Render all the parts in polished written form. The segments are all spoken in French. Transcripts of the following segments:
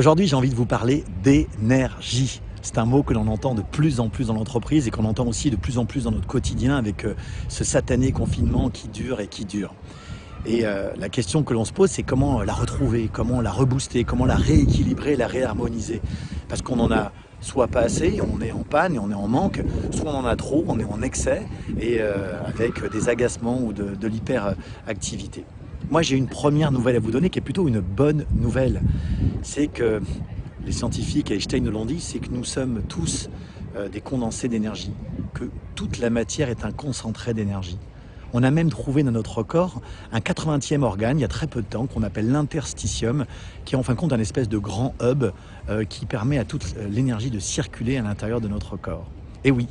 Aujourd'hui, j'ai envie de vous parler d'énergie. C'est un mot que l'on entend de plus en plus dans l'entreprise et qu'on entend aussi de plus en plus dans notre quotidien avec ce satané confinement qui dure et qui dure. Et la question que l'on se pose, c'est comment la retrouver, comment la rebooster, comment la rééquilibrer, la réharmoniser. Parce qu'on en a soit pas assez, on est en panne et on est en manque, soit on en a trop, on est en excès et avec des agacements ou de l'hyperactivité. Moi, j'ai une première nouvelle à vous donner qui est plutôt une bonne nouvelle. C'est que les scientifiques, Einstein nous l'ont dit, c'est que nous sommes tous des condensés d'énergie, que toute la matière est un concentré d'énergie. On a même trouvé dans notre corps un 80e organe, il y a très peu de temps, qu'on appelle l'interstitium, qui est en fin de compte un espèce de grand hub qui permet à toute l'énergie de circuler à l'intérieur de notre corps. Et oui,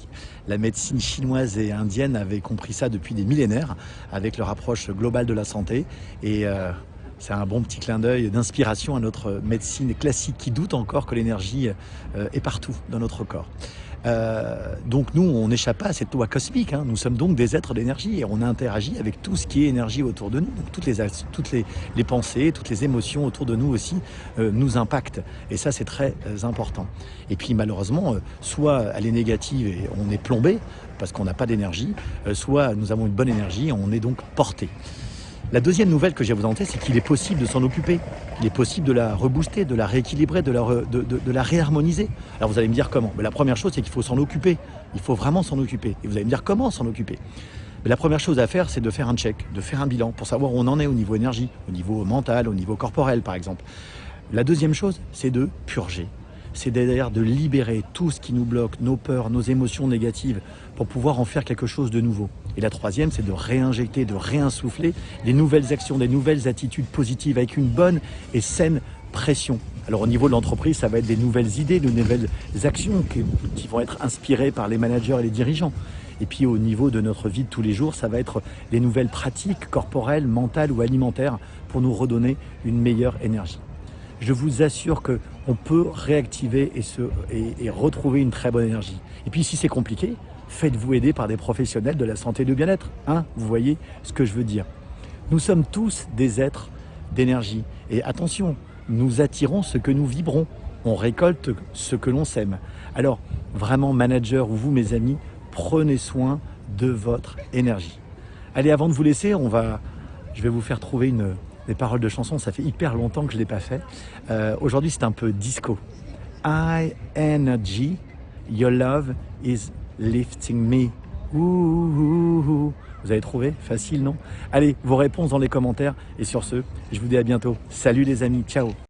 la médecine chinoise et indienne avait compris ça depuis des millénaires, avec leur approche globale de la santé. Et c'est un bon petit clin d'œil d'inspiration à notre médecine classique qui doute encore que l'énergie est partout dans notre corps. Donc nous, on n'échappe pas à cette loi cosmique, hein. Nous sommes donc des êtres d'énergie et on interagit avec tout ce qui est énergie autour de nous. Donc toutes les pensées, toutes les émotions autour de nous aussi nous impactent. Et ça, c'est très important. Et puis malheureusement, soit elle est négative et on est plombé parce qu'on n'a pas d'énergie, soit nous avons une bonne énergie et on est donc porté. La deuxième nouvelle que j'ai à vous annoncer, c'est qu'il est possible de s'en occuper. Il est possible de la rebooster, de la rééquilibrer, de la réharmoniser. Alors vous allez me dire comment? La première chose, c'est qu'il faut s'en occuper. Il faut vraiment s'en occuper. Et vous allez me dire comment s'en occuper? La première chose à faire, c'est de faire un check, de faire un bilan pour savoir où on en est au niveau énergie, au niveau mental, au niveau corporel par exemple. La deuxième chose, c'est de purger. C'est d'ailleurs de libérer tout ce qui nous bloque, nos peurs, nos émotions négatives, pour pouvoir en faire quelque chose de nouveau. Et la troisième, c'est de réinjecter, de réinsuffler des nouvelles actions, des nouvelles attitudes positives avec une bonne et saine pression. Alors au niveau de l'entreprise, ça va être des nouvelles idées, de nouvelles actions qui vont être inspirées par les managers et les dirigeants. Et puis au niveau de notre vie de tous les jours, ça va être les nouvelles pratiques corporelles, mentales ou alimentaires pour nous redonner une meilleure énergie. Je vous assure qu'on peut réactiver et retrouver une très bonne énergie. Et puis si c'est compliqué, faites-vous aider par des professionnels de la santé et du bien-être. Hein, vous voyez ce que je veux dire. Nous sommes tous des êtres d'énergie. Et attention, nous attirons ce que nous vibrons. On récolte ce que l'on sème. Alors, vraiment, manager ou vous, mes amis, prenez soin de votre énergie. Allez, avant de vous laisser, je vais vous faire trouver des paroles de chansons. Ça fait hyper longtemps que je ne l'ai pas fait. Aujourd'hui, c'est un peu disco. High energy, your love is lifting me. Ouh. Vous avez trouvé? Facile, non? Allez, vos réponses dans les commentaires. Et sur ce, je vous dis à bientôt. Salut les amis, ciao.